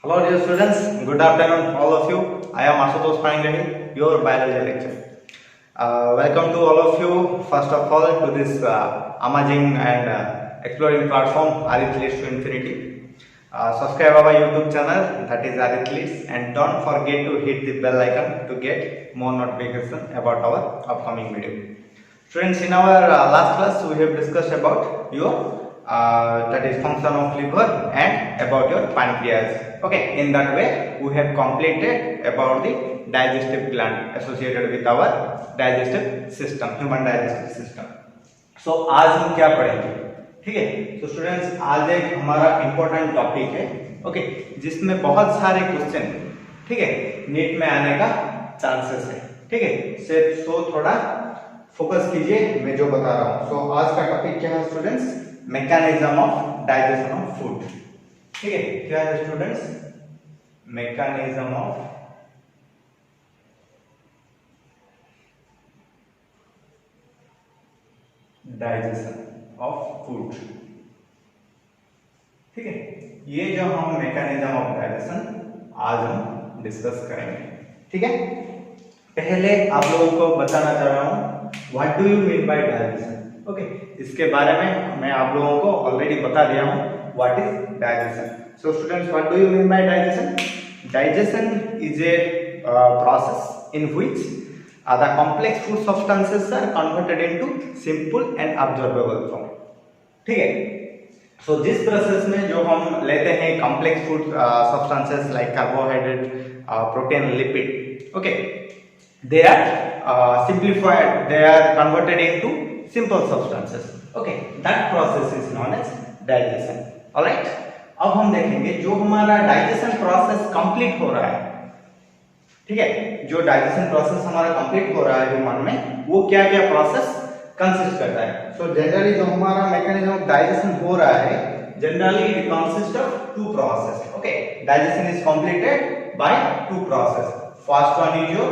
Hello dear students, good afternoon all of you. I am Ashutosh Pangrahi, your biology lecturer. Welcome to all of you first of all to this amazing and exploring platform Arith Leads to Infinity. Subscribe our YouTube channel, that is Arith Leads, and don't forget to hit the bell icon to get more notification about our upcoming video. Students, in our last class we have discussed about your that is function of liver and about your pancreas. Okay, in that way we have completed about the digestive gland associated with our digestive system, human digestive system. So आज हम क्या पढ़ेंगे? ठीक है, तो students आज एक हमारा इम्पोर्टेंट टॉपिक है, ओके, जिसमें बहुत सारे क्वेश्चन, ठीक है, नीट में आने का चांसेस है, ठीक है, सो थोड़ा फोकस कीजिए मैं जो बता रहा हूँ. सो आज का टॉपिक क्या है students? Mechanism of digestion of food. ठीक है, क्या है students? Mechanism of digestion of food. ठीक है, ये जो हम मैकेनिज्म ऑफ डाइजेशन आज हम डिस्कस करेंगे. ठीक है, पहले आप लोगों को बताना चाह रहा हूं what do you mean bye digestion. Okay, इसके बारे में मैं आप लोगों को ऑलरेडी बता दिया हूं what is digestion. So students, what do you mean bye digestion? Digestion is a process in which the complex food substances are converted into simple and absorbable form. ठीक है, so जिस प्रोसेस में जो हम लेते हैं complex food substances like carbohydrate, protein, lipid, okay, they are simplified, they are converted into simple substances. Okay, that process is known as digestion. Alright, अब हम देखेंगे जो हमारा डाइजेशन प्रोसेस कंप्लीट हो रहा है. ठीक है, जो डाइजेशन प्रोसेस हमारा कंप्लीट हो रहा है ह्यूमन में, वो क्या क्या प्रोसेस कंसिस्ट करता है. सो जनरली जो हमारा मैकेनिज्म ऑफ डाइजेशन हो रहा है, generally it consist of two process. Okay, digestion is completed by two process. First one is your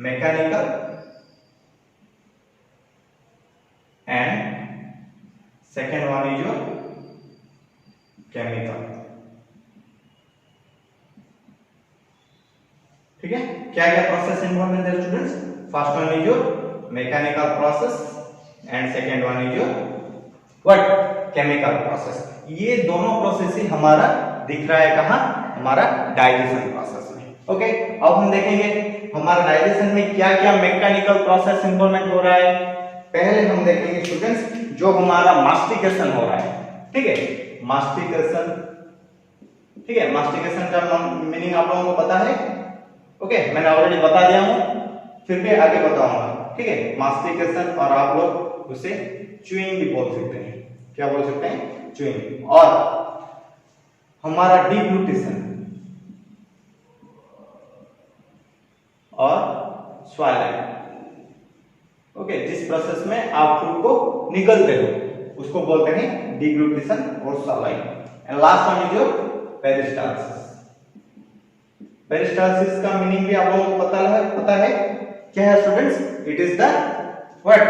mechanical and second one is your chemical. ठीक है, क्या क्या प्रोसेस इन्वॉल्व है students? First one is your mechanical process and second one is your what? Chemical process. ये दोनों process ही हमारा दिख रहा है कहां? हमारा डाइजेशन प्रोसेस में. ओके, अब हम देखेंगे हमारा डाइजेशन में क्या क्या मैकेनिकल प्रोसेस इन्वॉल्वमेंट हो रहा है. पहले हम देखेंगे स्टूडेंट्स जो हमारा मास्टिकेशन हो रहा है. ठीक है, मास्टिकेशन. ठीक है, मास्टिकेशन का मीनिंग आप लोगों को पता है? ओके, मैंने ऑलरेडी बता दिया हूं, फिर भी आगे बताऊंगा. ठीक है, मास्टिकेशन, और आप लोग उसे च्यूइंग भी बोल सकते हैं. क्या बोल सकते हैं? च्यूइंग. और हमारा डिग्लूटिशन और स्वाइलिंग. ओके, जिस प्रोसेस में आप फूड को निगलते हो उसको बोलते हैं डिग्लूटिशन और swallowing. And last one is your peristalsis. Peristalsis का मीनिंग भी आप लोगों को पता है क्या है students? It is the what?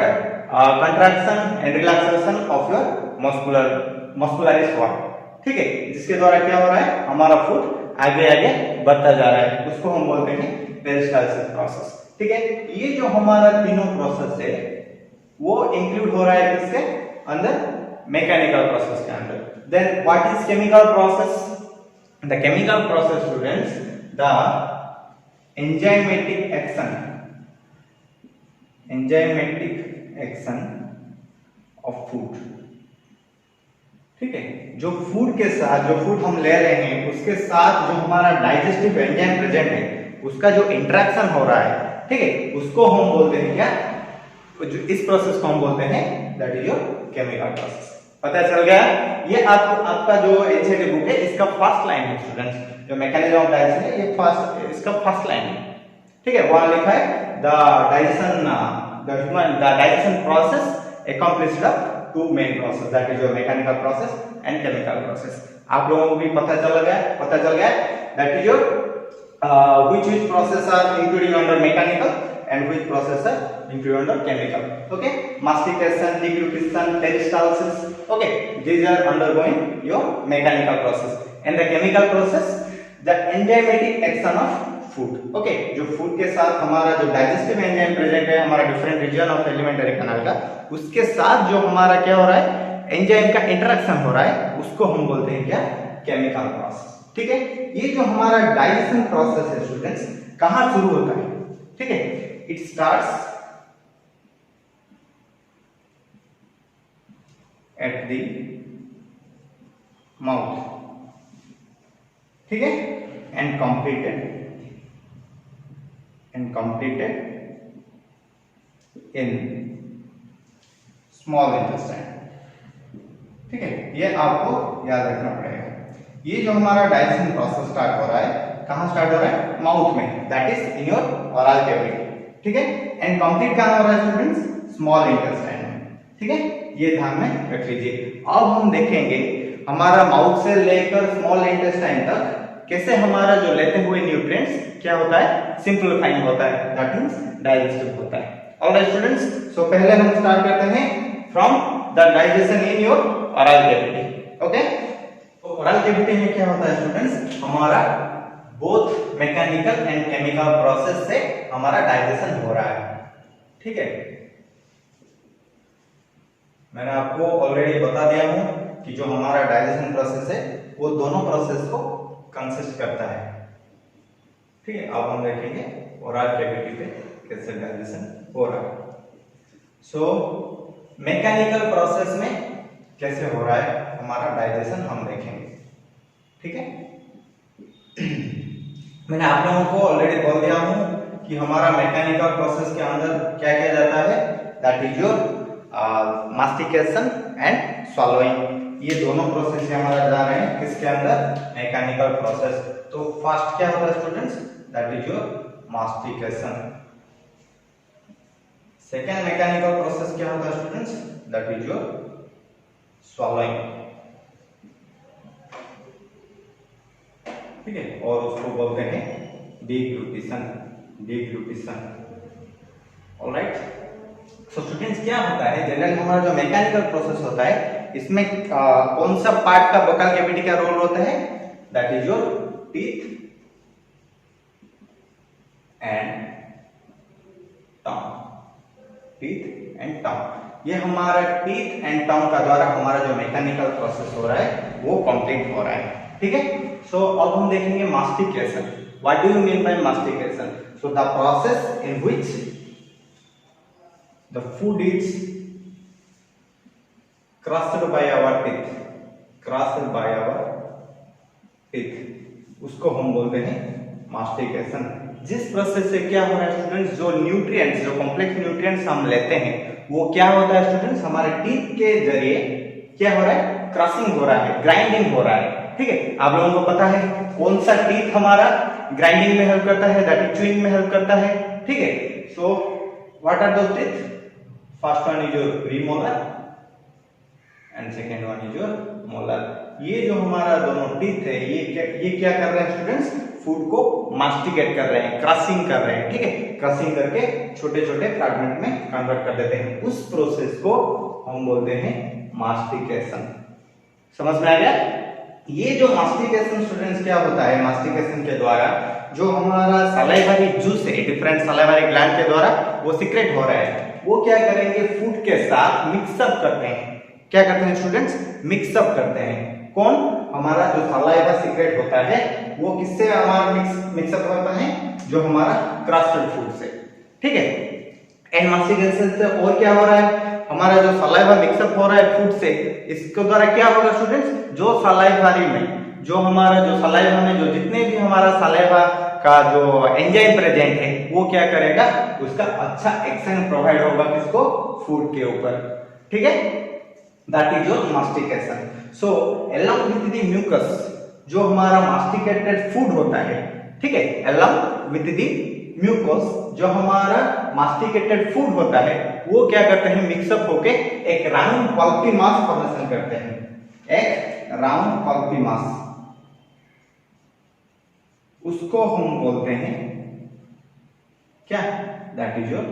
Contraction and relaxation of your muscularis wall. ठीक है, जिसके द्वारा क्या हो रहा है? हमारा फूड आगे आगे बढ़ता जा रहा है, उसको हम बोलते हैं पेरिस्टाल्सिस प्रोसेस. ठीक है, ये जो हमारा तीनों प्रोसेस है वो इंक्लूड हो रहा है किसके अंदर? मैकेनिकल प्रोसेस के अंदर. Then what is chemical process? The chemical process students, the enzymatic action of food. ठीक है, जो फूड के साथ, जो फूड हम ले रहे हैं उसके साथ जो हमारा डाइजेस्टिव एंजाइम प्रेजेंट है, उसका जो इंटरेक्शन हो रहा है, ठीक है, उसको हम बोलते हैं क्या? जो इस प्रोसेस को हम बोलते हैं that is your chemical process. पता चल गया? ये आपका जो एनसीईआरटी बुक है इसका फर्स्ट लाइन है स्टूडेंट्स. जो मैकेनिज्म ऑफ डाइजेशन है ये फर्स्ट, इसका फर्स्ट लाइन है. ठीक है, वहां लिखा है the digestion process accomplished of two main process, that is your mechanical process and chemical process. आप लोगों को भी पता चल गया that is your which process are including under mechanical and which process are included under chemical. Okay, mastication, deglutition, peristalsis. Okay, these are undergoing your mechanical process, and the chemical process the enzymatic action of food. Okay, जो food के साथ हमारा जो digestive enzyme present है हमारा different region of alimentary canal का, उसके साथ जो हमारा क्या हो रहा है एंजाइम का इंटरेक्शन हो रहा है, उसको हम बोलते हैं क्या, केमिकल प्रोसेस। ठीक है, ये जो हमारा डाइजेशन प्रोसेस है स्टूडेंट्स, कहां शुरू होता है? ठीक है, it starts at the mouth, ठीक है, and completed in small intestine. ठीक है, ये आपको याद रखना पड़ेगा। ये जो हमारा डाइजेशन प्रोसेस स्टार्ट हो रहा है, कहां स्टार्ट हो रहा है? माउथ में, that is in your oral cavity. ठीक है, एंड कंप्लीट कहां हो रहा है स्टूडेंट्स? स्मॉल इंटेस्टाइन में। ठीक है, ये ध्यान में रख लीजिए। अब हम देखेंगे हमारा माउथ से लेकर स्मॉल इंटेस्टाइन तक कैसे हमारा जो लेते हुए न्यूट्रिएंट्स क्या होता है, सिंप्लीफाइंग होता है, दैट मींस डाइजेस्टिव होता है। ऑलराइट स्टूडेंट्स, सो पहले हम स्टार्ट करते हैं from the digestion in your oral cavity. Okay, तो ओरल कैविटी में क्या होता है स्टूडेंट्स, हमारा both mechanical and chemical process से हमारा डाइजेशन हो रहा है। ठीक है, मैंने आपको ऑलरेडी बता दिया हूं कि जो हमारा डाइजेशन प्रोसेस है वो दोनों प्रोसेस को कंसिस्ट करता है। ठीक है, अब हम देखेंगे ओरल कैविटी पे कैसे डाइजेशन हो रहा है। सो मैकेनिकल प्रोसेस में कैसे हो रहा है हमारा डाइजेशन हम देखेंगे। ठीक है, मैंने आप लोगों को ऑलरेडी बोल दिया हूं कि हमारा मैकेनिकल प्रोसेस के अंदर क्या किया जाता है, that is your mastication and swallowing। ये दोनों प्रोसेस हमारा जा रहे हैं किसके अंदर, मैकेनिकल प्रोसेस। तो फर्स्ट क्या होता है students, that is your mastication. Second mechanical process क्या होता है students, that is your swallowing। ठीक है, और उसको बोलते हैं डिग्लूटिशन। ऑलराइट, सो स्टूडेंट्स क्या होता है जनरली हमारा जो मैकेनिकल प्रोसेस होता है इसमें कौन सा पार्ट का बकल कैविटी का रोल होता है, that is your teeth and tongue. ये हमारा टीथ एंड टंग का द्वारा हमारा जो मैकेनिकल प्रोसेस हो रहा है वो कंप्लीट हो रहा है। ठीक है, सो अब हम देखेंगे mastication. What do you mean by mastication? So the process in which the food is crushed by our teeth, उसको हम बोलते हैं मास्टिकेशन। जिस प्रोसेस से क्या हो रहा है स्टूडेंट्स, जो न्यूट्रिएंट्स, जो कॉम्प्लेक्स न्यूट्रिएंट्स हम लेते हैं वो क्या होता है स्टूडेंट्स, हमारे टीथ के जरिए क्या हो रहा है, क्रशिंग हो रहा है, ग्राइंडिंग हो रहा है। ठीक है, आप लोगों को पता है कौन सा टीथ हमारा ग्राइंडिंग में हेल्प करता है, दैट इज च्यूइंग में हेल्प करता है। ठीक है, so what are those teeth? First one is your premolar and second one is your molar. ये जो हमारा दोनों टीथ है ये क्या कर रहे हैं स्टूडेंट्स, फूड को मास्टिकेट कर रहे हैं, क्रशिंग कर रहे हैं। ठीक है, क्रशिंग करके छोटे छोटे फ्रैगमेंट में कन्वर्ट कर देते हैं। उस प्रोसेस को हम बोलते हैं मास्टिकेशन। समझ में आ गया? ये जो मास्टिकेशन स्टूडेंट्स क्या होता है, मास्टिकेशन के द्वारा जो हमारा सलाइवरी जूस है डिफरेंट सलाइवरी ग्लैंड के द्वारा वो सीक्रेट हो रहा है, वो क्या करेंगे, फूड के साथ मिक्सअप करते हैं। क्या करते हैं स्टूडेंट्स, मिक्सअप करते हैं। कौन? हमारा जो सलाइवा सीक्रेट होता है वो किससे हमारा मिक्सअप होता है, जो हमारा क्रस्टेड फूड से। ठीक है, एंड मास्टिकेशन से और क्या हो रहा है, हमारा जो सलाइवा मिक्सअप हो रहा है फूड से, इसके द्वारा क्या होगा स्टूडेंट्स, जो सलाइवरी में जो हमारा जो सलाइवा में जो जितने भी हमारा सलाइवा का जो एंजाइम प्रेजेंट है वो क्या करेगा, उसका अच्छा एक्शन प्रोवाइड होगा किसको, फूड के ऊपर। ठीक है, that is your mastication. So along with the mucus, जो हमारा मास्टिकेटेड फूड होता है, ठीक है, along with the mucus, जो हमारा मास्टिकेटेड फूड होता है वो क्या करते हैं, मिक्सअप होके एक राउंड पल्पी मास फॉर्मेशन करते हैं, एक राउंड पल्पी मास, उसको हम बोलते हैं क्या, दैट इज योर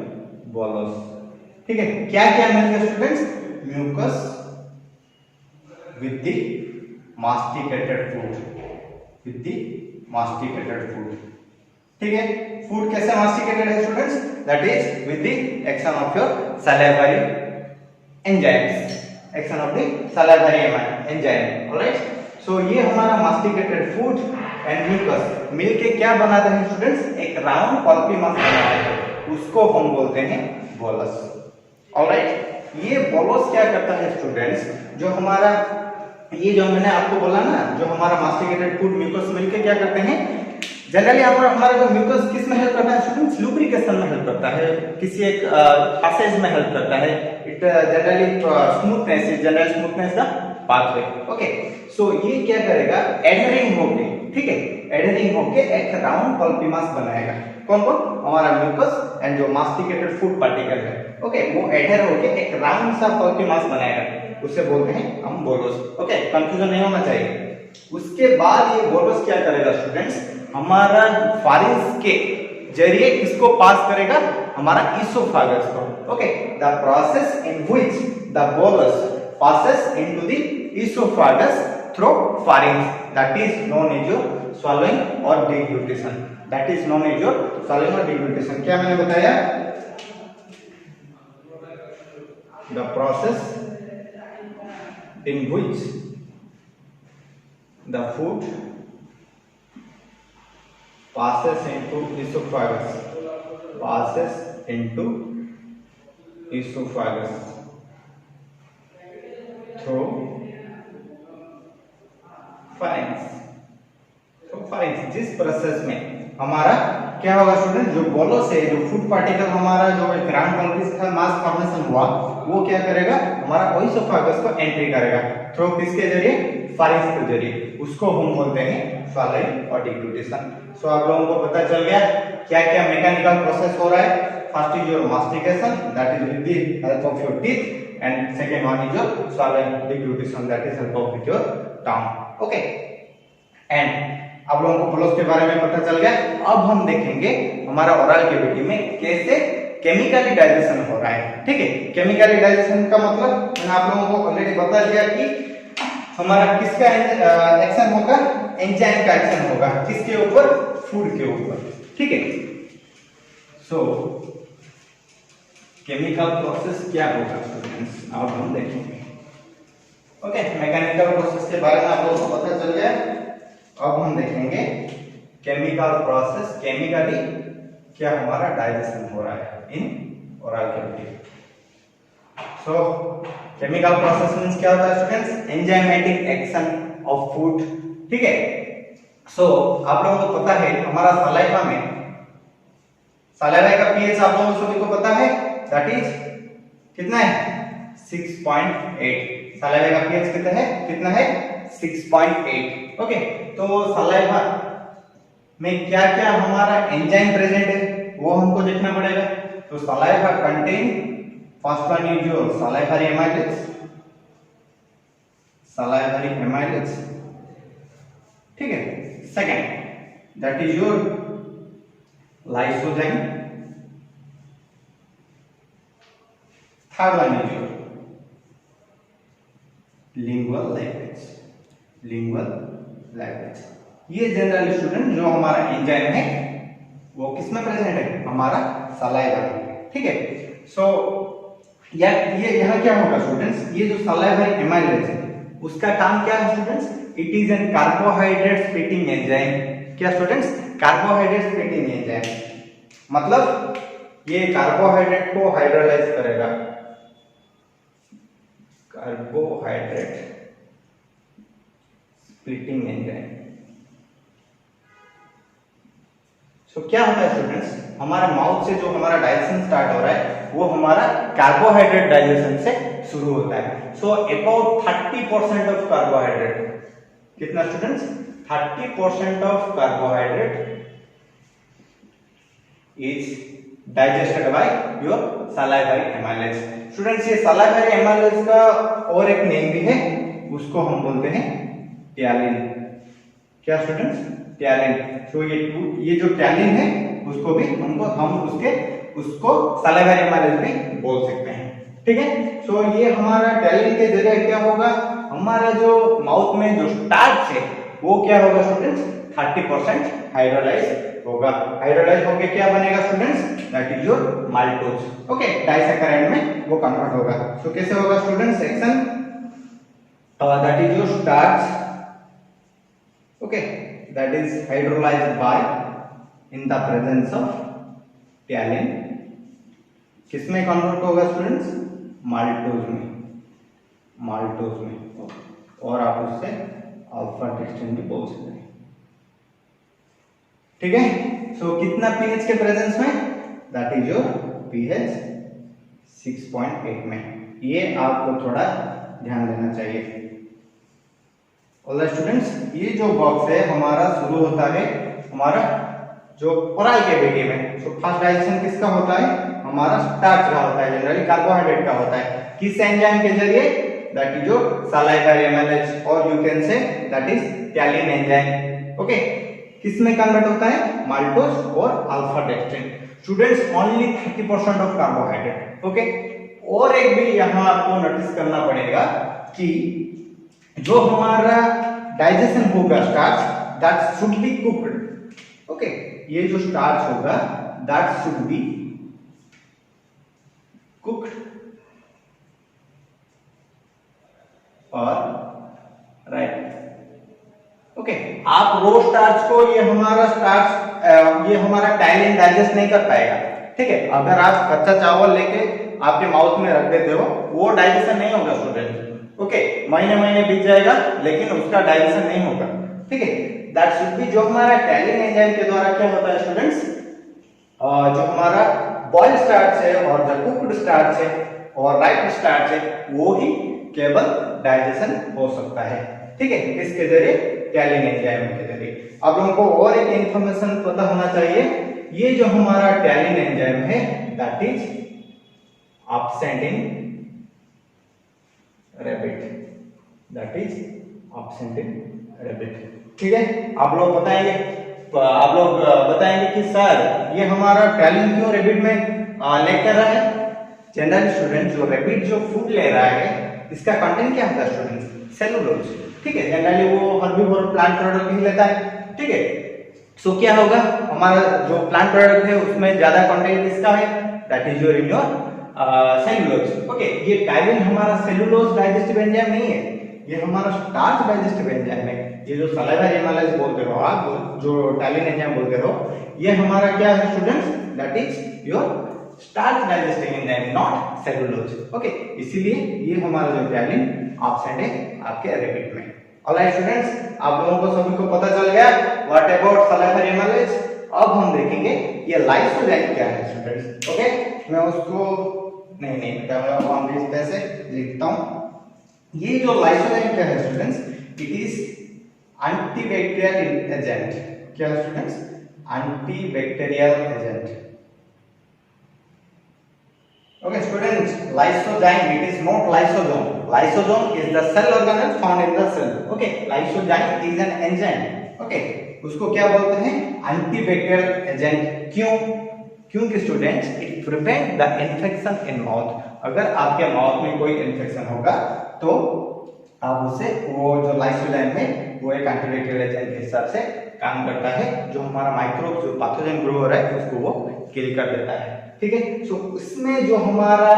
बोलस। ठीक है, क्या क्या मिलेगा students, mucus with the masticated food, with the masticated food. ठीक है, फूड कैसे मास्टिकेटेड है students? That is with the action of your salivary enzymes, action of the salivary enzyme. Alright, so ये हमारा मास्टिकेटेड फूड एंड म्यूकस मिलके क्या बनाते हैं स्टूडेंट्स? एक राउंड पल्पी मास बनाते हैं, उसको हम बोलते हैं बोलस। ऑलराइट, ये बोलस क्या करता है स्टूडेंट्स? जो हमारा ये जो मैंने आपको बोला ना, जो हमारा मास्टिकेटेड फूड म्यूकस मिलके क्या करते हैं? जनरली हमारा जो म्यूकस किस में हेल्प करता है स्टूडेंट्स? लुब्रिकेशन में हेल्प करता है, किसी एक पैसेज में हेल्प करता है। It generally smoothness is general smoothness the pathway. Okay, so ये क्या करेगा? एडहरिंग होके, ठीक है, एडहरिंग होके एक राउंड पल्पी मास बनाएगा। कौन कौन? हमारा म्यूकस एंड जो मास्टिकेटेड फूड पार्टिकल है, ओके, वो एडहर होके एक राउंड सा पल्पी मास बनाएगा, उसे बोलते हैं हम बोलोस। ओके, कंफ्यूजन नहीं होना चाहिए। उसके बाद ये बोलोस क्या करेगा स्टूडेंट्स? हमारा फारिंक्स के जरिए किसको पास करेगा? हमारा इसोफागस को। Okay, the process in which the bolus passes into the esophagus through pharynx, that is known as your swallowing or deglutition, that is known as your swallowing or deglutition। क्या मैंने बताया? the process in which the food passes into esophagus, passes into esophagus through pharynx। तो pharynx, जिस process में हमारा क्या होगा student? जो बोलस है, जो फूड पार्टिकल हमारा जो ग्राउंड पल्पी का मास फॉर्मेशन हुआ, वो क्या करेगा? हमारा इसोफागस को एंट्री करेगा थ्रू किसके जरिए? फारिंक्स के जरिए, उसको हम बोलते हैं स्वॉलोइंग और डिग्लूटिशन। सो आप लोगों को पता चल गया क्या क्या मैकेनिकल प्रोसेस हो रहा है। First is your mastication, that is with the help of your teeth, and second one is your swallowing deglutition, that is help of with your tongue। okay, and आप लोगों को बोलस के बारे में पता चल गया। अब हम देखेंगे हमारा ओरल कैविटी में कैसे केमिकली डाइजेशन हो रहा है। ठीक है, केमिकली डाइजेशन का मतलब मैंने आप लोगों को ऑलरेडी बता दिया कि हमारा किसका एक्शन होगा? एंजाइम का एक्शन होगा। किसके ऊपर? फूड के ऊपर। ठीक है, सो केमिकल प्रोसेस क्या होगा स्टूडेंट्स, अब हम देखेंगे। ओके, मैकेनिकल प्रोसेस के बारे में आप लोगों को पता चल गया। अब हम देखेंगे केमिकल प्रोसेस, केमिकली क्या हमारा डाइजेशन हो रहा है in oral cavity. So chemical process means क्या होता है students? Enzymatic action of food. ठीक है, सो आप लोगों को पता है हमारा सलाइवा में, सलाइवा का पीएच आप लोगों सभी को पता है, दैट इज कितना है? 6.8। सलाइवा का पीएच कितना है? कितना है? 6.8। ओके, तो सलाइवा में क्या क्या हमारा एंजाइम प्रेजेंट है वो हमको देखना पड़ेगा। तो saliva contain, first one is your salivary amylase, salivary amylase. ठीक है, second that is your lysozyme, third one is your lingual lactase, lingual lactase. ये जनरल स्टूडेंट जो हमारा एंजाइम है वो किसमें प्रेजेंट है? हमारा सलाइवा में। ठीक है, सो ये यहाँ क्या होगा स्टूडेंट्स? ये जो सलाइवरी एमाइलेज है उसका काम क्या है students? It is an carbohydrate splitting enzyme. क्या स्टूडेंट्स? Carbohydrate splitting enzyme. मतलब ये कार्बोहाइड्रेट को हाइड्रोलाइज करेगा, कार्बोहाइड्रेट स्प्लिटिंग एंजाइम। सो क्या होता है स्टूडेंट्स? हमारा माउथ से जो हमारा डाइजेशन स्टार्ट हो रहा है वो हमारा कार्बोहाइड्रेट डाइजेशन से शुरू होता है। सो अबाउट 30% ऑफ कार्बोहाइड्रेट, कितना students? 30% of carbohydrate is digested by your salivary amylase. Students, ये सलाइवरी एमाइलेज का और एक नेम भी है, उसको हम बोलते हैं ट्यालिन। क्या स्टूडेंट्स? ट्यालिन। तो ये जो ट्यालिन है उसको भी उसको सलाइवरी एमाइलेज भी बोल सकते हैं। ठीक है, सो ये हमारा ट्यालिन के जरिए क्या होगा? हमारा जो माउथ में जो स्टार्च है वो क्या होगा स्टूडेंट्स 30% हाइड्रोलाइज होगा। हाइड्रोलाइज होके क्या बनेगा students, that is your maltose. Okay, disaccharide में वो कन्वर्ट होगा। सो कैसे होगा students section, that is your starch, okay, that is hydrolysed by in the presence of ptyalin. किसमें कन्वर्ट होगा स्टूडेंट्स, माल्टोज में, माल्टोज में, और आप उससे अल्फा डेक्स्ट्रिन भी बोल सकते हैं। ठीक है, सो कितना पीएच के प्रेजेंस में, दैट इज योर पीएच 6.8 में। ये आपको थोड़ा ध्यान देना चाहिए। ऑलराइट स्टूडेंट्स, ये जो बॉक्स है हमारा शुरू होता है हमारा जो ओरल कैविटी में। सो फर्स्ट डाइजेशन किसका होता है, हमारा स्टार्च का होता है, जनरली कार्बोहाइड्रेट का होता है। किस एंजाइम के जरिए, that is your salivary amylase, और you can say that is ptyalin enzyme. Okay, किस में कन्वर्ट होता है, माल्टोज और alpha dextrin. Students only 30% of carbohydrate. Okay, और एक भी यहां आपको नोटिस करना पड़ेगा कि जो हमारा डाइजेशन होगा starch, that should be cooked. Okay, ये जो स्टार्च होगा दैट शुड बी कुक्ड और राइट। ओके, आप रो स्टार्च को, ये हमारा स्टार्च, ये हमारा टाइलिन डाइजेस्ट नहीं कर पाएगा। ठीक है, अगर आप कच्चा चावल लेके आपके माउथ में रख देते हो, वो डाइजेशन नहीं होगा स्टूडेंट। ओके, महीने महीने बीत जाएगा लेकिन उसका डाइजेशन नहीं होगा। ठीक है, दैट शुड बी, जो हमारा टैलिन एंजाइम के द्वारा क्या होता है स्टूडेंट्स, जो हमारा बॉइल्ड स्टार्च है और जो कुक्ड स्टार्च है और राइट स्टार्च है, वो ही केवल डाइजेशन हो सकता है। ठीक है, किसके जरिए, टैलिन एंजाइम के जरिए। अब लोगों को और एक इंफॉर्मेशन पता होना चाहिए, ये जो हमारा टैलिन एंजाइम है that is absent in rabbit, that is absent in rabbit। ठीक है, आप लोग बताएंगे कि सर ये हमारा टैलिन क्यों रैबिट में लेकर रहा है। जनरली स्टूडेंट, जो रैबिट जो फूड ले रहा है, इसका कंटेंट क्या होता है स्टूडेंट्स, सेलुलोज। ठीक है, जनरली वो हर्बीवोर प्लांट प्रोडक्ट ही लेता है। ठीक है, सो क्या होगा, हमारा जो प्लांट प्रोडक्ट है उसमें ज्यादा कंटेंट किसका है, that is your in your cellulose. Okay, ये टैलिन हमारा सेलुलोज डाइजेस्टिव एंजाइम नहीं है, ये हमारा स्टार्च डाइजेस्टिव एंजाइम है। ये जो सलाइवरी एमएलएच बोलते हो आप, जो टैलिन एंजाइम बोलते हो, ये हमारा क्या है students, that is your starch digestive enzyme, not cellulose. Okay, इसीलिए ये हमारा जो टैलिन एब्सेंट है आपके रैबिट में। ऑलराइट स्टूडेंट्स, आप लोगों को सभी को पता चल गया व्हाट अबाउट सलाइवरी एमएलएच। अब हम देखेंगे ये लाइसोजाइम क्या है स्टूडेंट्स। ओके, मैं उसको नहीं हम इस तरह से लिखता हूं। ये जो लाइसोजाइम क्या है students, it is antibacterial agent. क्या है students, antibacterial agent. Okay students, lysozyme it is not lysosome. Lysosome is the cell organelle found in the cell. Okay, lysozyme is an enzyme. Okay, उसको क्या बोलते हैं, antibacterial agent. क्योंकि students it prevent the infection in mouth. अगर आपके mouth में कोई infection होगा तो आप उसे, वो जो लाइसोजाइम है वो एक एंटीबैक्टीरियल एजेंट के हिसाब से काम करता है, जो हमारा माइक्रोब जो पैथोजन ग्रो हो रहा है उसको वो किल कर देता है। ठीक है, सो इसमें जो हमारा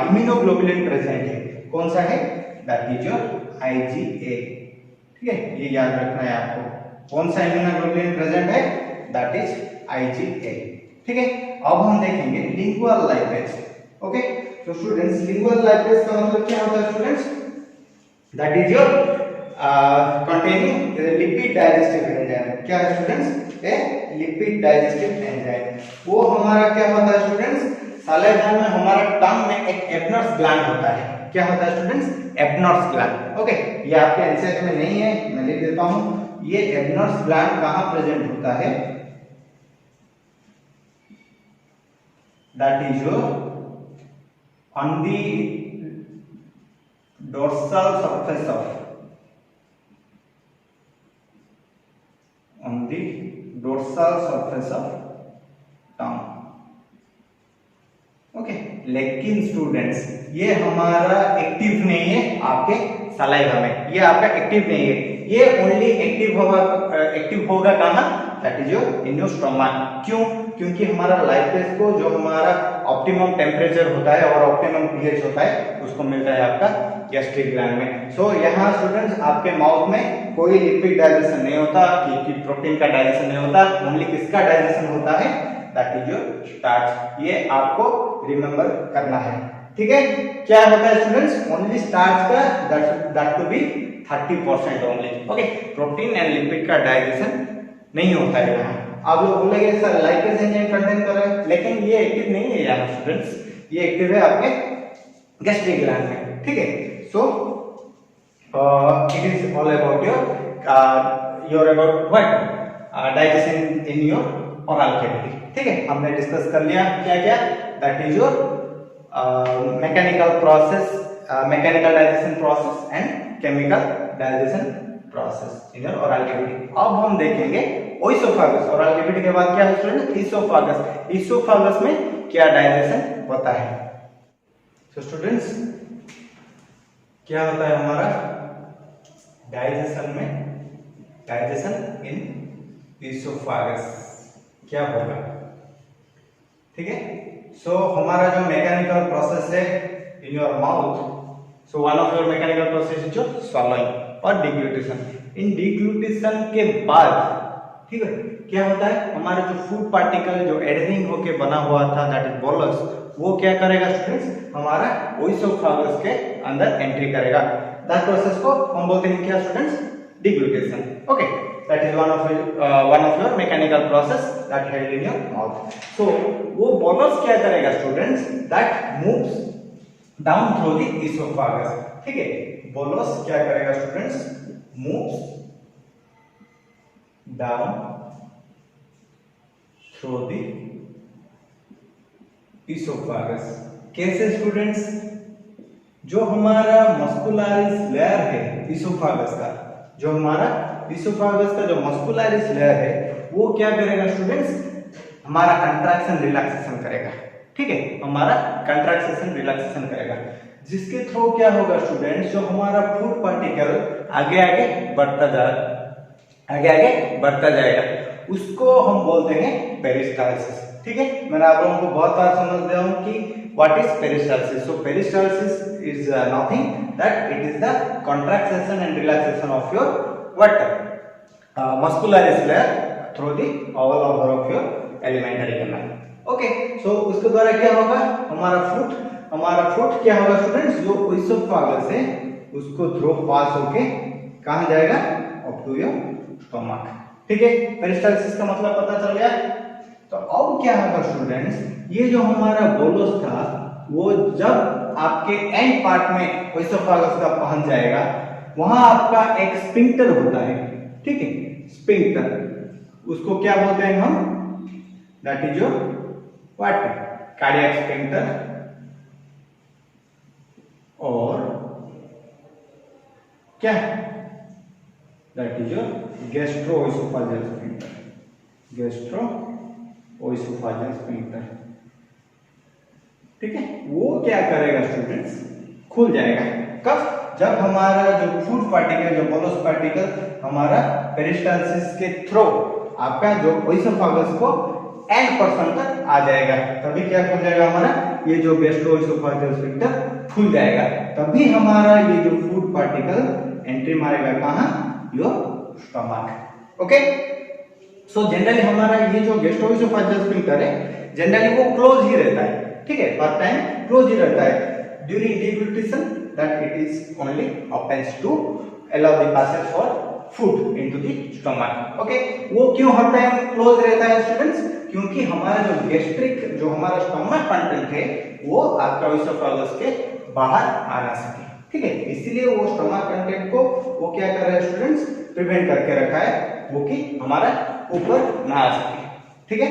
इम्यूनोग्लोबुलिन प्रेजेंट है, कौन सा है, दैट इज योर IgA। ठीक है, ये याद रखना है आपको, कौन सा इम्यूनोग्लोबुलिन प्रेजेंट है, दैट इज IgA। ठीक है, अब हम देखेंगे लिंगुअल लाइपेज। ओके, तो स्टूडेंट्स लिंगुअल लाइपेज का मतलब क्या होता है students, that is your containing lipid digestive enzyme. क्या है स्टूडेंट्स, ए लिपिड डाइजेस्टिव एंजाइम। वो हमारा क्या होता है स्टूडेंट्स, सलाइवा में हमारा टंग में एक एपनर्स ग्लैंड होता है। क्या होता है स्टूडेंट्स, एपनर्स ग्लैंड। ओके, ये आपके एनसीईआरटी में नहीं है, मैं लिख देता हूं। ये एपनर्स ग्लैंड कहां प्रेजेंट होता है, that is your on the dorsal surface of tongue। Okay, लेकिन स्टूडेंट्स ये हमारा एक्टिव नहीं है आपके सलाइवा में, ये आपका एक्टिव नहीं है, ये ओनली एक्टिव होगा कहाँ, that is your in your stomach. क्यों? क्योंकि हमारा लाइपेज को जो हमारा ऑप्टिमम टेम्परेचर होता है और ऑप्टिमम पीएच होता है उसको मिलता है आपका गैस्ट्रिक ग्लैंड में। सो यहाँ स्टूडेंट्स आपके माउथ में कोई लिपिड डाइजेशन नहीं होता, कि प्रोटीन का डाइजेशन नहीं होता, ओनली किसका डाइजेशन होता है, दैट इज योर स्टार्च। ये आपको रिमेंबर करना है, ठीक है। क्या होता है स्टूडेंट्स, ओनली स्टार्च का that to be 30% only, okay. Protein and lipid का डाइजेशन नहीं होता है यहाँ। आप लोग बोलेंगे सर लाइपेज एंजाइम कंटेन कर रहे हैं, लेकिन ये एक्टिव नहीं है यहाँ स्टूडेंट्स, ये एक्टिव है आपके गैस्ट्रिक ग्लैंड में, ठीक है। So it is all about your about what digestion in your oral cavity, ठीक है। हमने डिस्कस कर लिया क्या क्या, that is your mechanical process, mechanical digestion process and chemical digestion process in your oral cavity. अब हम देखेंगे ओइसोफागस। ओरल कैविटी के बाद क्या है स्टूडेंट, इसोफागस। इसोफागस में क्या डाइजेशन होता है। सो स्टूडेंट्स क्या होता है हमारा डाइजेशन में, डाइजेशन इन इसोफागस क्या होगा, ठीक है। सो हमारा जो मैकेनिकल प्रोसेस है इन your mouth, so one of your mechanical process is your swallowing और डिग्लूटिशन। इन डिग्लूटिशन के बाद, ठीक है, क्या होता है हमारा जो फूड पार्टिकल जो एडहेरिंग होके बना हुआ था दैट इज बोलस, वो क्या करेगा स्टूडेंट्स, हमारा ओइसोफागस के अंदर एंट्री करेगा। दैट प्रोसेस को हम बोलते हैं क्या students, deglutition, okay. That is one of your mechanical process that held in your mouth. So वो बोलस क्या करेगा students, that moves down through the oesophagus, ठीक है। बोलस क्या करेगा students, moves down through the oesophagus. कैसे students, जो हमारा मस्कुलरिस लेयर है इसोफागस का, जो हमारा इसोफागस का जो मस्कुलरिस लेयर है वो क्या करेगा स्टूडेंट्स, हमारा कंट्रैक्शन रिलैक्सेशन करेगा, ठीक है। हमारा कंट्रैक्शन रिलैक्सेशन करेगा, जिसके थ्रू क्या होगा स्टूडेंट्स, जो हमारा फूड पार्टिकल आगे आगे बढ़ता जाएगा, उसको हम बोलते हैं पेरिस्टाल्सिस, ठीक है। मैंने आप लोगों को बहुत बार समझ दिया हूं कि what is peristalsis. So peristalsis is nothing that it is the contraction and relaxation of your what muscularis layer through the wall of your alimentary canal, okay. So उसके द्वारा क्या होगा, हमारा फूड क्या होगा स्टूडेंट्स, जो इसोफागस है उसको थ्रू पास होके कहां जाएगा, अप टू योर स्टमक, ठीक है। पेरिस्टाल्सिस का मतलब पता चल गया। तो अब क्या होगा स्टूडेंट्स, ये जो हमारा बोलस था वो जब आपके एंड पार्ट में इसोफागस का पहुंच जाएगा, वहां आपका एक स्फिंक्टर होता है, ठीक है, स्फिंक्टर, उसको क्या बोलते हैं हम, that is your what, cardiac sphincter, और क्या, that is your gastro-oesophageal sphincter, gastro-oesophageal sphincter, ठीक है। वो क्या करेगा स्टूडेंट्स, खुल जाएगा। कब, जब हमारा जो फूड पार्टिकल, जो बोलस पार्टिकल हमारा पेरिस्टाल्सिस के थ्रू आपका जो इसोफेगस को एंड पर्सन तक आ जाएगा, तभी क्या खुल जाएगा हमारा, ये जो गैस्ट्रोइसोफेजियल स्फिंक्टर खुल जाएगा, तभी हमारा ये जो फूड पार्टिकल एंट्री मारेगा कहां, your stomach, okay. So generally हमारा ये जो गैस्ट्रोइसोफेजियल स्फिंक्टर है जनरली वो क्लोज ही रहता है, ठीक है, पर टाइम क्लोज ही रहता है। During deglutition that it is only opens to allow the passage for food into the stomach, okay. वो क्यों हर टाइम क्लोज रहता है स्टूडेंट्स, क्योंकि हमारा जो गैस्ट्रिक, जो हमारा स्टमक कंटेंट है वो आपका इसोफेगस के बाहर आ ना सके, ठीक है। इसीलिए वो स्टमक कंटेंट को वो क्या कर रहा है स्टूडेंट्स, प्रिवेंट करके रखा है, वो कि हमारा ऊपर ना आ सके, ठीक है।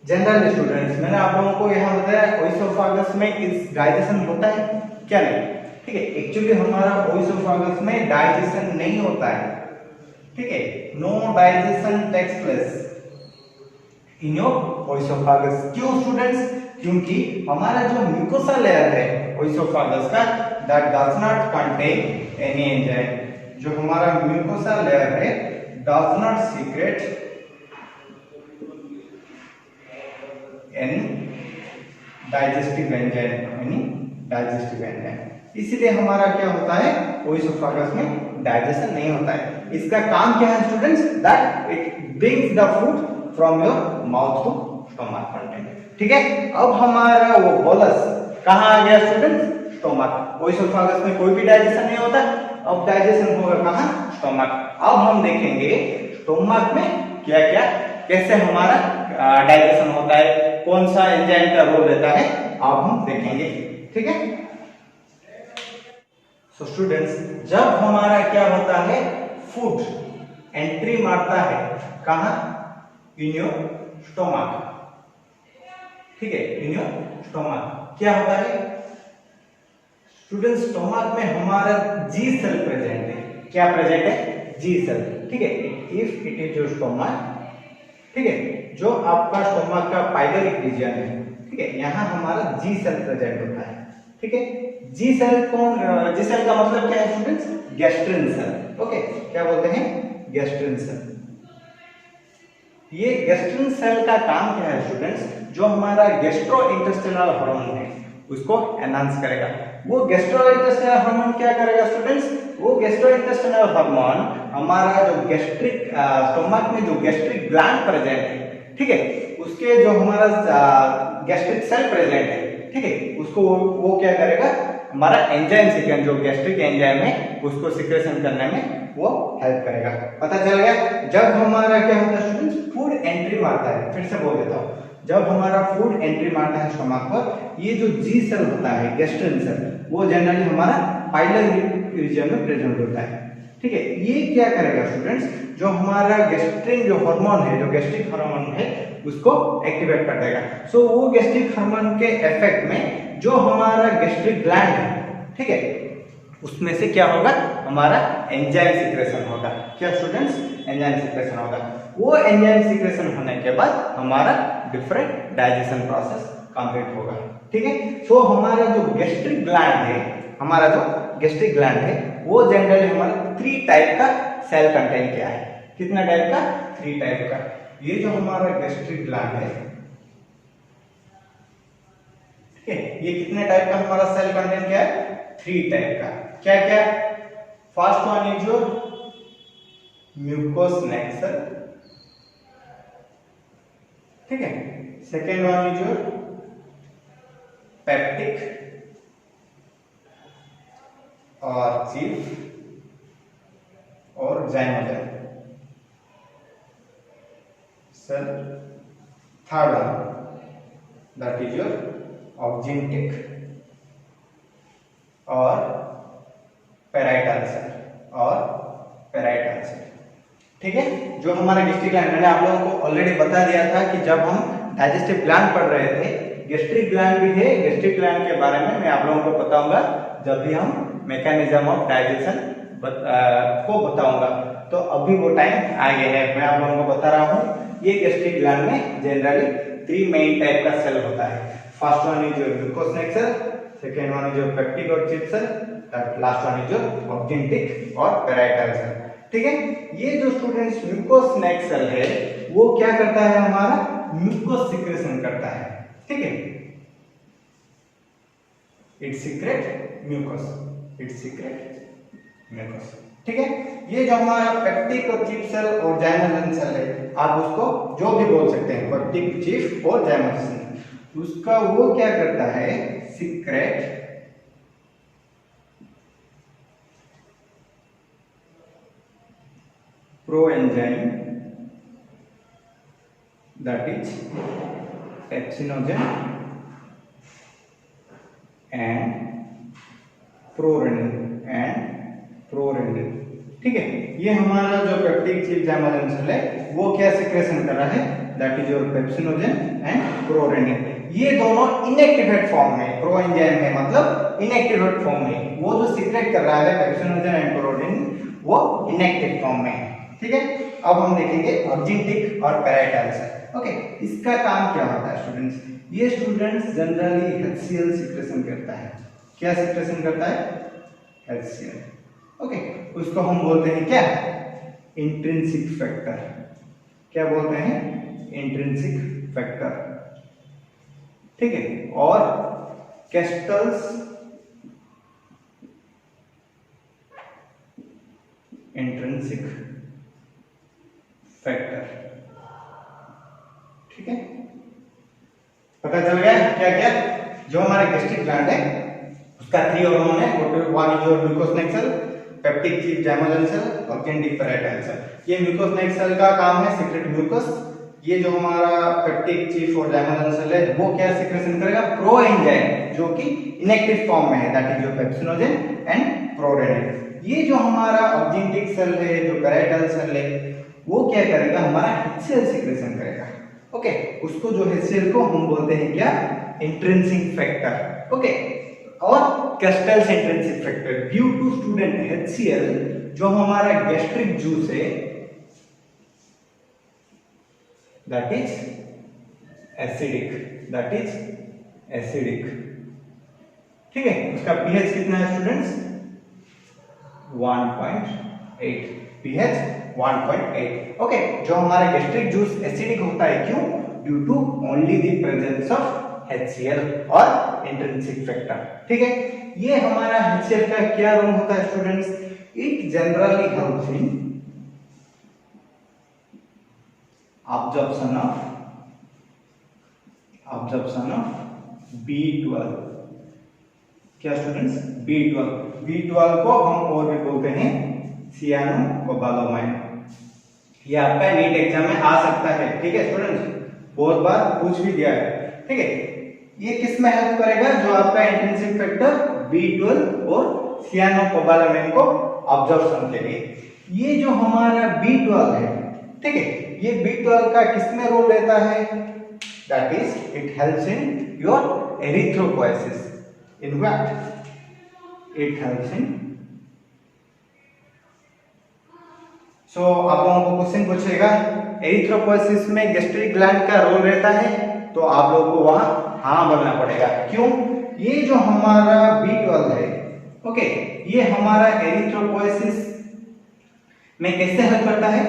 जनरल स्टूडेंट्स, मैंने आप लोगों को यहाँ बताया इसोफेगस में इस डाइजेशन होता है क्या, नहीं, ठीक है। एक्चुअली हमारा इसोफेगस में डाइजेशन नहीं होता है, ठीक है, no digestion takes place in your oesophagus. क्यों स्टूडेंट्स, क्योंकि हमारा जो म्यूकोसा लेयर है इसोफेगस का that does not contain any enzyme, जो हमारा म्यूकोसा लेयर है does not secrete any digestive enzyme, इसीलिए हमारा क्या होता है, ओएसोफेगस में डाइजेशन नहीं होता है। इसका काम क्या है students, that it brings the food from your mouth to stomach content. ठीक है, अब हमारा वो बोलस कहाँ आ गया स्टूडेंट्स, स्टोमक। ओएसोफेगस में कोई भी डाइजेशन नहीं होता, अब डाइजेशन होगा कहाँ, स्टोमक। अब हम देखेंगे स्टोमक में क्या क्या, कैसे हमारा डाइजेशन होता है, कौन सा एंजाइम का रोल रहता है, अब हम देखेंगे। ठीक है, सो स्टूडेंट्स, जब हमारा क्या होता है, फूड एंट्री मारता है कहाँ, इन योर स्टोमक। ठीक है, इन योर स्टोमक क्या होता है स्टूडेंट्स, स्टोमक में हमारा जी सेल प्रेजेंट है। क्या प्रेजेंट है, जी सेल। ठीक है, if it is your stomach, ठीक है, जो आपका स्टोमक का पाइलोरिक रीजन है, ठीक है, यहाँ हमारा जी सेल प्रेजेंट होता है। ठीक है, जी सेल कौन, जी सेल का मतलब क्या है स्टूडेंट्स, गैस्ट्रिन सेल। ओके, क्या बोलते हैं, गैस्ट्रिन सेल। ये गैस्ट्रिन सेल का काम क्या है स्टूडेंट्स, जो हमारा गैस्ट्रोइंटेस्टिनल हार्मोन है उसको एनहांस करेगा। वो गैस्ट्रोइंटेस्टिनल हार्मोन क्या करेगा स्टूडेंट्स, वो गैस्ट्रोइंटेस्टिनल हार्मोन हमारा जो गैस्ट्रिक स्टोमक में जो गैस्ट्रिक ग्लैंड प्रेजेंट है, ठीक है, उसके जो हमारा गैस्ट्रिक सेल प्रेजेंट है, ठीक है, उसको वो क्या करेगा, हमारा एंजाइम सीक्रेशन, जो गैस्ट्रिक एंजाइम है उसको सीक्रेशन करने में वो हेल्प करेगा। पता चल गया, जब हमारा क्या होता है स्टूडेंट्स, फूड एंट्री मारता है, फिर से बोल देता हूँ, जब हमारा फूड एंट्री मारता है स्टोमक पर, ये जो जी सेल होता है, गैस्ट्रिन सेल, वो जनरली हमारा पाइलोरिक रीजन में प्रेजेंट होता है। ठीक है, ये क्या करेगा स्टूडेंट्स, जो हमारा गैस्ट्रिन जो हार्मोन है, जो गैस्ट्रिक हार्मोन है, उसको एक्टिवेट कर देगा। सो वो गैस्ट्रिक हार्मोन के इफेक्ट में जो हमारा गैस्ट्रिक ग्लैंड है, ठीक है, उसमें से क्या होगा, हमारा एंजाइम सीक्रेशन होगा। क्या स्टूडेंट्स, एंजाइम सीक्रेशन होगा। वो एंजाइम सीक्रेशन होने के बाद हमारा डिफरेंट डाइजेशन प्रोसेस कंप्लीट होगा। ठीक है, सो हमारा जो गैस्ट्रिक ग्लैंड है, हमारा जो गैस्ट्रिक ग्लैंड है, वो जनरली हमारा 3 टाइप का सेल कंटेंट किया है। कितना टाइप का, 3 टाइप का। ये जो हमारा गैस्ट्रिक ग्लैंड है, ठीक है, ये कितने टाइप का हमारा सेल कंटेंट क्या है, 3 टाइप का। क्या क्या, फर्स्ट वन इज जो म्यूकोस नेक सेल, ठीक है, सेकेंड वन इज जो पेप्टिक और चीफ और zymogen cell, third one that is your oxyntic और पेराइटल सेल और पेराइटल सेल। ठीक है, जो हमारा गैस्ट्रिक ग्लैंड, मैंने आप लोगों को ऑलरेडी बता दिया था कि जब हम डाइजेस्टिव ग्लैंड पढ़ रहे थे, गैस्ट्रिक ग्लैंड भी है, गैस्ट्रिक ग्लैंड के बारे में मैं आप लोगों को बताऊंगा जब भी हम मैकेनिज्म ऑफ डाइजेशन को बताऊंगा। तो अभी वो टाइम आ गया है, मैं आप लोगों को बता रहा हूँ। ये गैस्ट्रिक ग्लैंड में जनरली 3 मेन टाइप का सेल होता है। First one is your mucous neck cell, second one is your peptic और chief cell, last one is your oxyntic और पेराइटल सेल। ठीक है, ये जो स्टूडेंट्स म्यूकोस नेक सेल है, वो क्या करता है, हमारा म्यूकोस सीक्रेशन करता है। ठीक है, it secret mucus, it secret mucus. ठीक है, ये जो हमारा पेप्टिक और चीफ सेल और जाइमोजन सेल है, आप उसको जो भी बोल सकते हैं, पेप्टिक, चीफ और जाइमोजन, उसका वो क्या करता है, secret proenzyme that is pepsinogen and prorenin। ठीक है, ये हमारा जो पेप्टिक, चीफ, जाइमोजन सेल है, वो क्या सीक्रेशन कर रहा है, that is your pepsinogen and prorennin. ये दोनों इनएक्टिवेट फॉर्म में, प्रोएंजाइम है मतलब इनएक्टिवेट फॉर्म में, वो जो सीक्रेट कर रहा है पेप्सिनोजन एंड प्रोरेनिन, वो इनएक्टिव फॉर्म में है। ठीक है, अब हम देखेंगे ऑक्जिनटिक और पेराइटल सेल। ओके, इसका काम क्या होता है स्टूडेंट्स, ये स्टूडेंट्स जनरली HCl सीक्रेशन करता है। क्या सिक्रेशन करता है? HCl। ओके, उसको हम बोलते हैं क्या? Intrinsic factor. क्या बोलते हैं? Intrinsic factor. ठीक है, और कैस्टल्स इंट्रिंसिक फैक्टर। ठीक है, पता चल गया क्या क्या? जो हमारा गैस्ट्रिक ग्लैंड है उसका 3 ऑर्गन है, one is your mucous neck cell, peptic chief zymogen cell और कैंडिक पैराटाइल सेल। ये म्यूकोस्नेक सेल का काम है सीक्रेट म्यूकस। ये जो हमारा पेप्टिक चीफ और जाइमोजेन सेल है वो क्या सिक्रेशन करेगा? प्रो एंजाइम, जो कि इनएक्टिव फॉर्म में है, that is your pepsinogen and prorennin. ये जो हमारा ऑब्जेक्टिव सेल है, जो पैराटाइल सेल है, वो क्या करेगा? हमारा HCl सिक्रेशन करेगा। ओके, उसको जो HCl को हम बोलते हैं क्या? Intrinsic factor. ओके, और Castle's intrinsic factor due to student HCl जो हमारा गैस्ट्रिक जूस है, दैट इज एसिडिक, ठीक है। उसका pH कितना है स्टूडेंट्स? 1.8, pH 1.8। ओके, जो हमारा गैस्ट्रिक जूस एसिडिक होता है, क्यों? Due to only the presence of HCl और इंट्रिंसिक फैक्टर। ठीक है, ये हमारा HCl का क्या रोल होता है students? It generally helps in absorption of B12। क्या स्टूडेंट्स? B12 को हम और भी बोलते हैं सियानोकोबालामाइन। ये आपका नीट एग्जाम में आ सकता है। ठीक है स्टूडेंट्स, बहुत बार पूछ भी दिया है। ठीक है, ये किस में हेल्प करेगा? जो आपका इंट्रिंसिक फैक्टर B12 और सियानोकोबालामाइन को अब्जॉर्प्शन के लिए। ये जो हमारा B12 है, ठीक है, ये B12 का किस में रोल रहता है? That is it helps in your erythropoiesis. In what? It helps in आप लोगों को क्वेश्चन पूछेगा एरिथ्रोपोएसिस में गैस्ट्रिक ग्लैंड का रोल रहता है, तो आप लोगों को वहां हाँ बोलना पड़ेगा। क्यों? ये जो हमारा B12 है, ओके, ये हमारा एरिथ्रोपोएसिस में कैसे हेल्प करता है?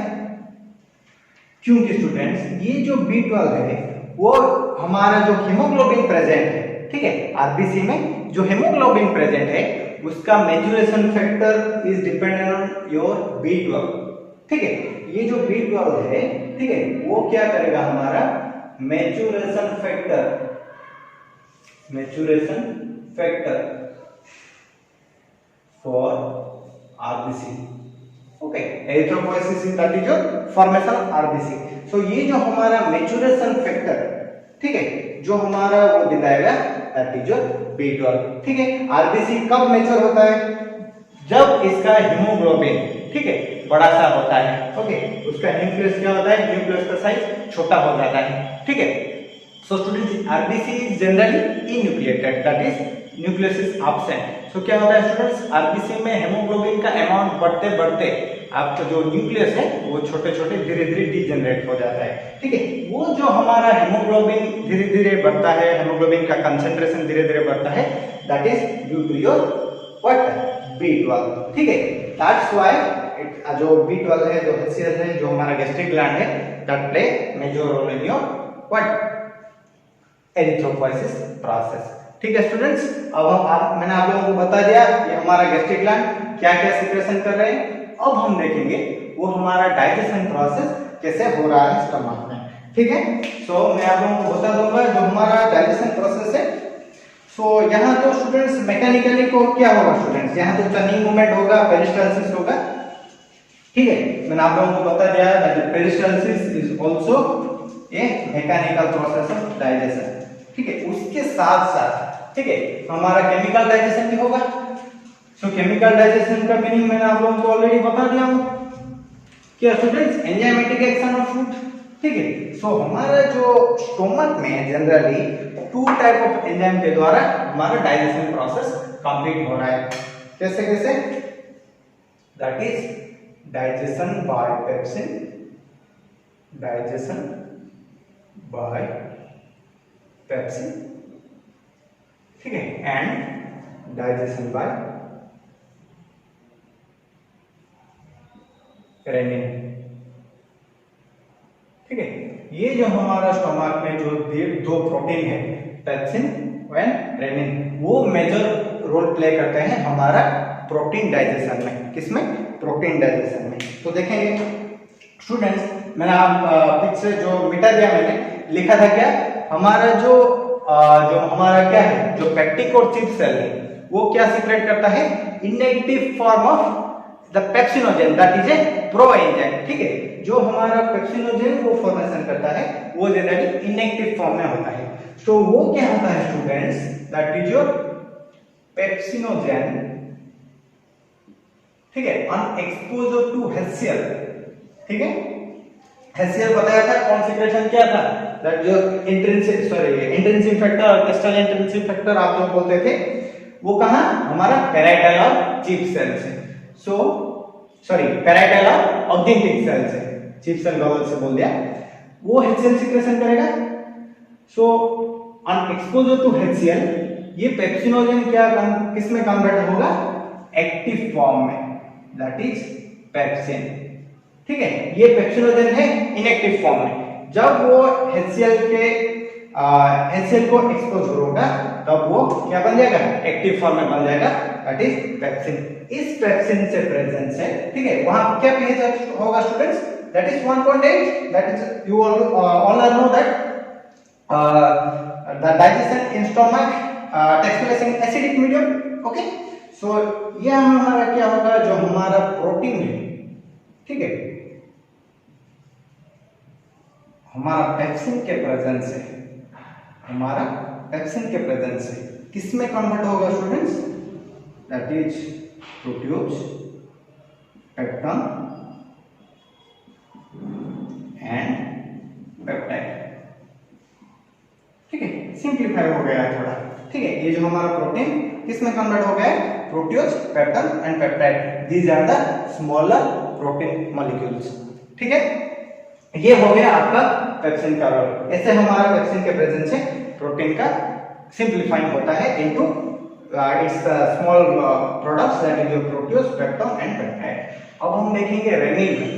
क्योंकि स्टूडेंट्स ये जो B12 है वो हमारा जो हीमोग्लोबिन प्रेजेंट है, ठीक है, आरबीसी में जो हीमोग्लोबिन प्रेजेंट है उसका maturation factor is dependent on your B12। ठीक है, ये जो B12 है, ठीक है, वो क्या करेगा? हमारा maturation factor for RBC. Okay, erythropoiesis is that is your formation RBC. So ये जो हमारा मैच्योरेशन फैक्टर, ठीक है, जो हमारा वो दिखाएगा दैट इज योर B12। ठीक है, आरबीसी कब मैच्योर होता है? जब इसका हीमोग्लोबिन, ठीक है, बड़ा सा होता है। ओके, उसका न्यूक्लियस क्या होता है? न्यूक्लियस का साइज छोटा हो जाता है। ठीक है, so students RBC is generally enucleated, that is nucleus is absent. So क्या होता है स्टूडेंट्स? आरबीसी में हेमोग्लोबिन का अमाउंट बढ़ते बढ़ते आपका जो न्यूक्लियस है वो छोटे छोटे धीरे धीरे डीजनरेट हो जाता है। ठीक है, वो जो हमारा हेमोग्लोबिन धीरे धीरे बढ़ता है, हेमोग्लोबिन का कंसंट्रेशन धीरे धीरे बढ़ता है, that is due to your what? B12। ठीक है, दैट्स व्हाई जो B12 है, जो HCl है, जो हमारा गैस्ट्रिक ग्लैंड है, that play major role in your what? Erythropoiesis process. ठीक है स्टूडेंट्स, अब मैंने आप लोगों को बता दिया ये हमारा गैस्ट्रिक ग्लैंड क्या क्या सिक्रेशन कर रहे हैं। अब हम देखेंगे वो हमारा डाइजेशन प्रोसेस कैसे हो रहा है स्टमक में। ठीक है, सो मैं आप लोगों को बता दूंगा जो हमारा डाइजेशन प्रोसेस है। सो यहाँ तो स्टूडेंट्स मैकेनिकली को क्या होगा स्टूडेंट्स? यहाँ तो टर्निंग मूवमेंट होगा, पेरिस्टालसिस होगा। ठीक है, मैंने आप लोगों को बता दिया that peristalsis is also a mechanical process of digestion. ठीक है, उसके साथ साथ, ठीक है, हमारा केमिकल डाइजेशन भी होगा। सो केमिकल डाइजेशन का मीनिंग मैंने आप लोगों को ऑलरेडी बता दिया हूं। क्या students? Enzymatic action of food. ठीक है, सो हमारा जो स्टोमक में जनरली 2 टाइप ऑफ एंजाइम के द्वारा हमारा डाइजेशन प्रोसेस कंप्लीट हो रहा है। कैसे कैसे? That is digestion bye pepsin, ठीक है, एंड डाइजेशन बाय रेनिन। ठीक है, ये जो हमारा स्टोमक में जो दो प्रोटीन है पेप्सिन एंड रेनिन, वो मेजर रोल प्ले करते हैं हमारा प्रोटीन डाइजेशन में। किसमें? प्रोटीन डाइजेशन में। तो देखेंगे स्टूडेंट्स, मैंने आप पिक्चर जो मिटा दिया, मैंने लिखा था क्या, हमारा जो हमारा क्या है, जो पेप्टिक और चिप सेल है, वो क्या सीक्रेट करता है, inactive form of the pepsinogen that is a pro enzyme. ठीक है, जो हमारा पेप्सिनोजेन वो फॉर्मेशन करता है वो जनरली इनएक्टिव फॉर्म में होता है। तो वो क्या होता है students, that is your pepsinogen. ठीक है, ऑन एक्सपोजर टू HCl। ठीक है, HCl बताया था कॉन्सेंट्रेशन क्या था, दैट जो इंट्रिंसिक फैक्टर और क्रिस्टल इंट्रिंसिक फैक्टर आप लोग बोलते थे, वो कहां, हमारा पैराइटल और चिप सेल से। पैराइटल और ऑक्टिंटिक सेल से, चिप सेल गॉगल से बोल दिया, वो HCl सीक्रेशन करेगा। So on exposure to HCl ये पेप्सिनोजेन क्या किस में कन्वर्ट होगा, एक्टिव फॉर्म में, दैट इज पेप्सिन। ठीक है, ये पेप्सिनोजेन है इनएक्टिव फॉर्म में। जब वो HCl को एक्सपोज होगा तब वो क्या बन जाएगा, एक्टिव फॉर्म में बन जाएगा, दैट इज पेप्सिन। इस पेप्सिन से प्रेजेंस है, ठीक है, वहां क्या पीएच होगा students, that is 1.8। That is you all know that the digestion in stomach takes place in acidic medium. Okay, so ये हमारा क्या होगा, जो हमारा प्रोटीन है, ठीक है, हमारा पेप्सिन के प्रेजेंस से, हमारा पेप्सिन के प्रेजेंस से किस में कन्वर्ट होगा students, that is proteose, peptone and peptide. ठीक है, सिंप्लीफाई हो गया थोड़ा। ठीक है, ये जो हमारा प्रोटीन किस में कन्वर्ट हो गया है, proteose, peptone and peptide, these are the smaller protein molecules. ठीक है, ये हो गया आपका पेप्सिन का रोल। ऐसे हमारा पेप्सिन के प्रेजेंस से प्रोटीन का सिंप्लीफाइंग होता है into its small products that is your proteose, peptone and peptide. अब हम देखेंगे रेनिन में।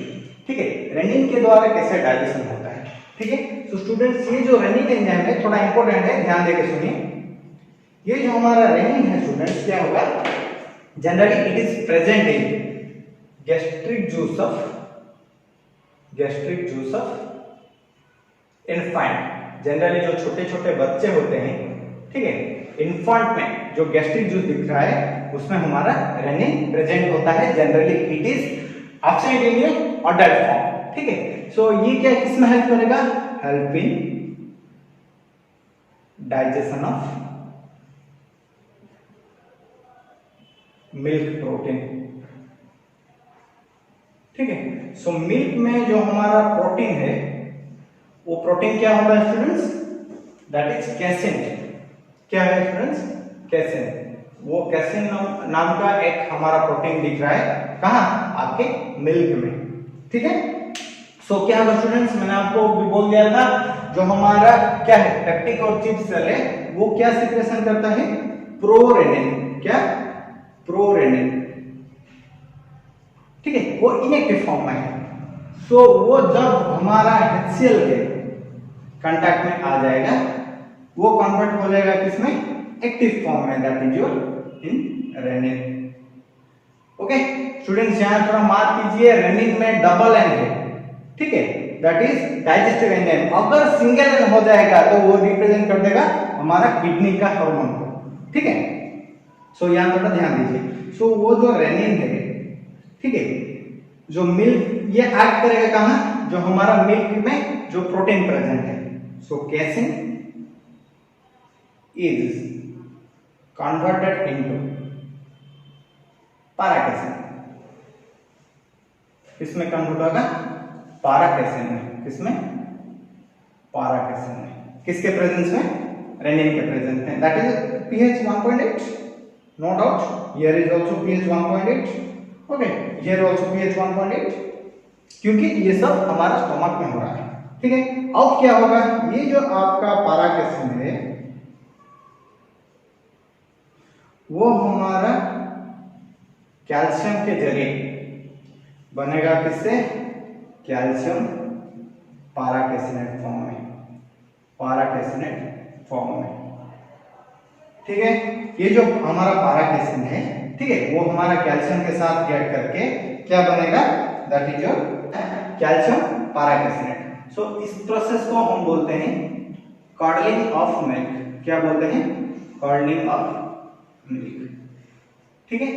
ठीक है, रेनिन के द्वारा कैसे डाइजेशन होता है। ठीक है, तो स्टूडेंट्स ये जो रेनिन एंजाइम है थोड़ा इंपॉर्टेंट है, ध्यान देके सुनिए। ये जो हमारा रेनिन है स्टूडेंट्स, क्या होगा, generally it is present in gastric juice of infant. Generally जो छोटे छोटे बच्चे होते हैं, ठीक है, इन्फेंट में जो गैस्ट्रिक जूस दिख रहा है उसमें हमारा रेनिन प्रेजेंट होता है। Generally it is absent in your adult form. ठीक है, सो ये क्या किसमें हेल्प करेगा, help in digestion of milk protein. ठीक है, सो मिल्क में जो हमारा प्रोटीन है वो प्रोटीन क्या होता है स्टूडेंट्स, दैट इज कैसिन। क्या है स्टूडेंट्स, कैसिन। वो कैसिन नाम का एक हमारा प्रोटीन दिख रहा है, कहां, आपके मिल्क में। ठीक है, सो क्या होगा स्टूडेंट्स, मैंने आपको भी बोल दिया था, जो हमारा क्या है पेप्टिक और चिप सेल है वो क्या सीक्रेशन करता है, प्रोरेनिन। क्या, प्रोरेनिन। ठीक है, वो इनएक्टिव फॉर्म में है। सो वो जब हमारा HCl के कांटेक्ट में आ जाएगा वो कन्वर्ट हो जाएगा किसमें, एक्टिव फॉर्म में, that is your in rennin. Okay students, यहां थोड़ा मार्क कीजिए, रेनिन में डबल एन है। ठीक है, दैट इज डाइजेस्टिव एंजाइम। अगर सिंगल एन हो जाएगा तो वो रिप्रेजेंट कर देगा हमारा किडनी का हार्मोन को। ठीक है, सो यहां थोड़ा ध्यान दीजिए। सो वो जो रेनिन है, ठीक है, जो मिल्क, ये एक्ट करेगा कहां, जो हमारा मिल्क में जो प्रोटीन प्रेजेंट है। सो कैसिन इज कन्वर्टेड इनटू पैराकैसिन। किसमें कन्वर्ट होगा, पैराकैसिन में। किसमें, पैराकैसिन में। किसके प्रेजेंस में, रेनिन के प्रेजेंस में। That is pH 1.8, no doubt. Here is also pH 1.8। Okay, here also pH 1.8, क्योंकि ये सब हमारा स्टमक में हो रहा है। ठीक है, अब क्या होगा, ये जो आपका पैराकैसिन है वो हमारा कैल्शियम के जरिए बनेगा, किससे? कैल्शियम पाराकेसिनेट फॉर्म में, पाराकेसिनेट फॉर्म में। ठीक है, ये जो हमारा पाराकेसिन है, ठीक है, वो हमारा कैल्शियम के साथ रिएक्ट करके क्या बनेगा? That is your calcium paracaseinate. So इस प्रोसेस को हम बोलते हैं कॉडलिंग ऑफ मिल्क। क्या बोलते हैं? Codling of milk. ठीक है,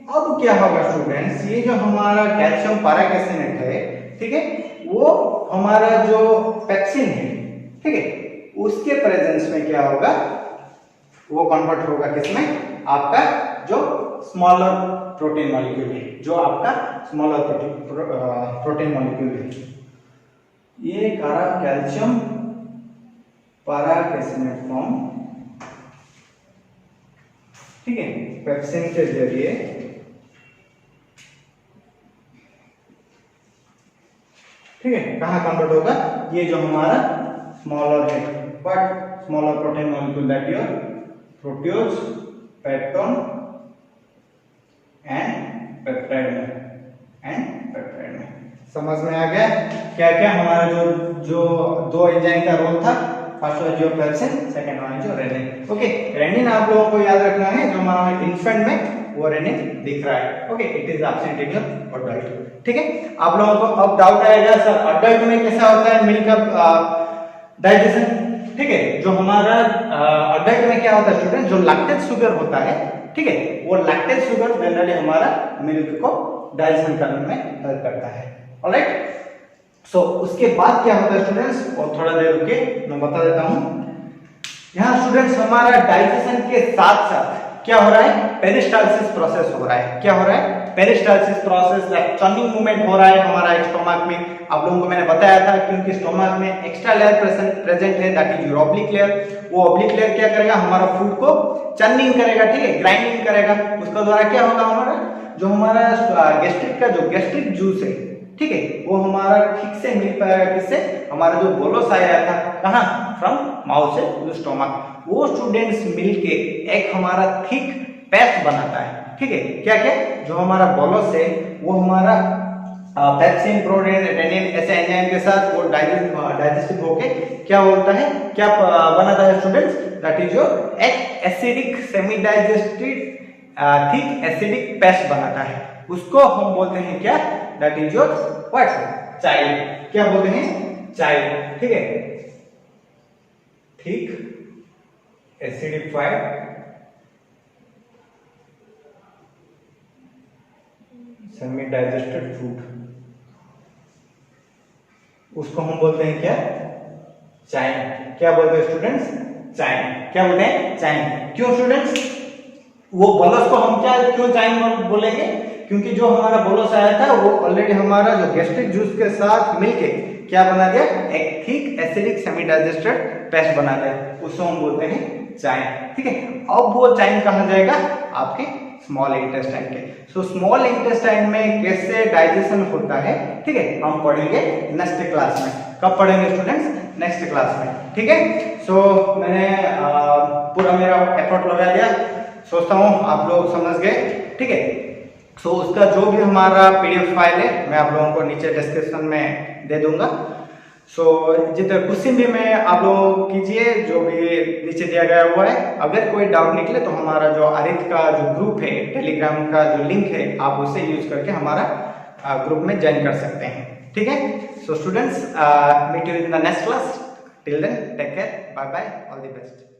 अब क्या होगा स्टूडेंट्स, ये जो हमारा कैल्शियम पाराकेसिनेट है, ठीक है, वो हमारा जो पेप्सिन है, ठीक है, उसके प्रेजेंस में क्या होगा? वो कन्वर्ट होगा किसमें? आपका जो स्मॉलर प्रोटीन मॉलिक्यूल है, जो आपका स्मॉलर प्रोटीन मॉलिक्यूल है, ये कैल्शियम पाराकेसिनेट फॉर्म, ठीक है, पेप्सिन के जरिए ठीक है कहाँ कन्वर्ट होगा? ये जो हमारा स्मॉलर है, but smaller protein molecule that your proteose, peptone and peptide में। समझ में आ गया क्या क्या हमारा जो दो एंजाइम का रोल था? फर्स्ट वाला जो पेप्सिन, सेकंड वाला जो रेनिन। ओके, रेनिन आप लोगों को याद रखना है, जो हमारा इन्फेंट में वो रेनिन दिख रहा है। Okay, it is absent in your adult. ठीक है, आप लोगों को अब डाउट आएगा, सर अडल्ट में कैसा होता है मिल्क का डाइजेशन? ठीक है, जो हमारा अडल्ट में क्या होता है स्टूडेंट, जो लैक्टेज शुगर होता है, ठीक है, वो लैक्टेज शुगर जनरली हमारा मिल्क को डाइजेशन करने में हेल्प करता है। ऑलराइट, सो उसके बाद क्या होता है स्टूडेंट्स, और थोड़ा देर रुके मैं बता देता हूं। यहाँ स्टूडेंट्स हमारा डाइजेशन के साथ साथ क्या हो रहा है? पेरिस्टाल्सिस प्रोसेस हो रहा है। क्या हो रहा है? Peristalsis process, like churning movement हो रहा है हमारा स्टोमक में। आप लोगों को मैंने बताया था, क्योंकि स्टोमक में एक्स्ट्रा लेयर प्रेजेंट है, that is your oblique layer. वो ऑब्लिक लेयर क्या करेगा? हमारा फूड को चर्निंग करेगा, ठीक है, ग्राइंडिंग करेगा। उसके द्वारा क्या होगा? हमारा जो हमारा गैस्ट्रिक का जो गैस्ट्रिक जूस है, ठीक है, वो हमारा ठीक से मिल पाएगा किससे? हमारा जो बोलोस आया था, कहाँ? फ्रॉम माउथ से टू स्टोमक। वो स्टूडेंट्स मिलके एक हमारा थिक पेस्ट बनाता है। ठीक है, क्या क्या? जो हमारा बोलोस है वो हमारा पेप्सिन, प्रोटीन, रेनिन ऐसे एंजाइम के साथ वो डाइजेस्टिव होके क्या होता है? क्या बनाता है स्टूडेंट्स? दैट इज योर एक acidic semi digested thick acidic paste बनाता है। उसको हम बोलते हैं क्या? That is your what? Child. क्या बोलते हैं? चाइल्ड। ठीक है, thick acidified semi digested food, उसको हम बोलते हैं क्या? चाइन। क्या बोलते हैं स्टूडेंट्स? चाइन। क्या बोलते हैं? चाइन। क्यों स्टूडेंट्स? वो बोलस को हम क्या क्यों चाइन बोलेंगे? क्योंकि जो हमारा बोलस आया था वो ऑलरेडी हमारा जो गैस्ट्रिक जूस के साथ मिलके क्या बना दिया? एक thick acidic semi digested paste बना दिया, उसको हम बोलते हैं चाइन। ठीक है, अब वो चाइन कहाँ जाएगा? आपके स्मॉल इंटेस्टाइन के। सो स्मॉल इंटेस्टाइन में कैसे डाइजेशन होता है, ठीक है, हम पढ़ेंगे नेक्स्ट क्लास में। कब पढ़ेंगे स्टूडेंट्स? नेक्स्ट क्लास में। ठीक है, सो मैंने पूरा मेरा एफर्ट लगा दिया, सोचता हूँ आप लोग समझ गए। ठीक है, सो उसका जो भी हमारा पीडीएफ फाइल है मैं आप लोगों को नीचे डिस्क्रिप्शन में दे दूंगा। सो जितना क्वेश्चन भी मैं आप लोग कीजिए, जो भी नीचे दिया गया हुआ है। अगर कोई डाउट निकले तो हमारा जो आरित का जो ग्रुप है, टेलीग्राम का जो लिंक है, आप उसे यूज करके हमारा ग्रुप में ज्वाइन कर सकते हैं। ठीक है, so students meet you in the next class. Till then take care, bye bye, all the best.